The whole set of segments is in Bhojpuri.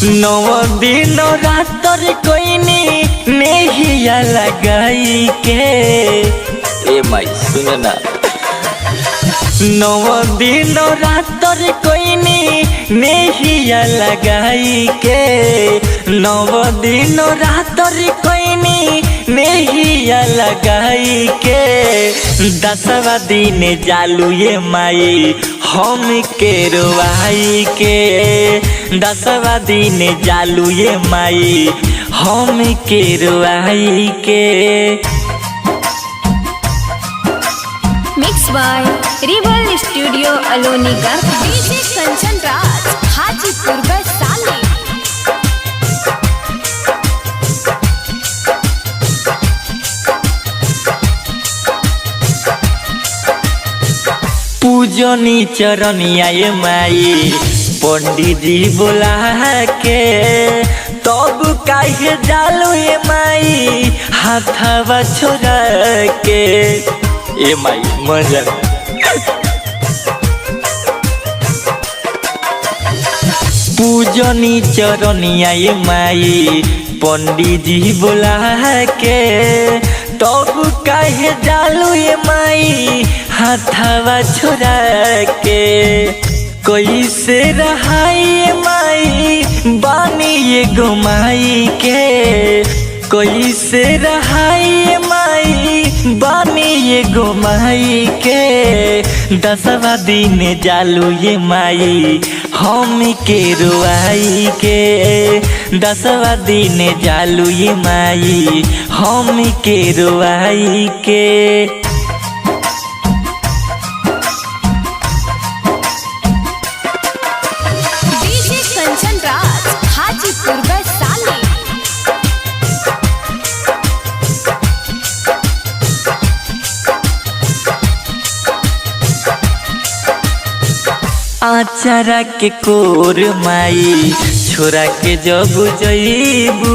नौ दिन रात कोइनी नेहिया लगाई के ए माई सुन ना। नौ दिन रात कोइनी नेहिया लगाई के नौ दिन रात कोइनी नेहिया लगाई के 10वां दिन जालू ये माई हम के रोवाई के 10वां दिन जालू ये माई हम के रोवाई के। Mix by rebel studio Aloni Garg DJ Kanchan Raj Hajipur Vaishali. पूजनी चरनिया ये माई पंडित जी बोला के तब काहे जालू ये माई हाथवा छोड़ा के ए माई मजा। पूजनी चरनिया ये माई पंडित जी बोला के तब काहे जालू ये माई हाथवा छोड़ा के कैसे रहाई माई बानी ये गुमाई के कैसे रहाई माई बानी ये गुमाई के 10वां दिन जालू ये माई हम के रुआई के 10वां दिन जालू ये माई हम के रुआई के। डीजे कंचन राज हाजीपुर वैशाली। आचारा के कोर माई छोरा के जब जईबू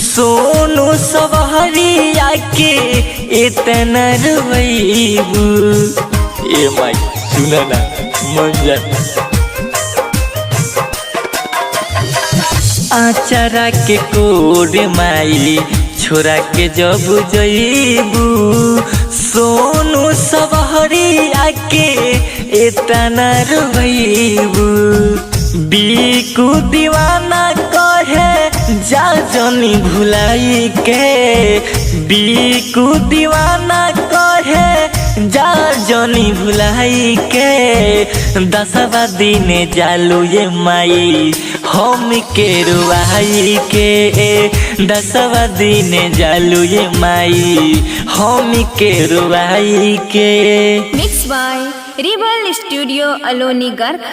सोनू सवारिया के इतना रोईबू ए माई सुना ना मजा। आचारा के कोर माई छोरा के जब जईबू सोनू सवारिया के इतना रोईबू बीकू दीवाना कहे जा जनी भुलाई के बीकू दीवाना कहे जा जनी भुलाई के 10वां दिन जालू ये माई हम के रुआई के 10वां दिन जालू ये माई हम के रुआई के। Mix by rebel studio Aloni Garg.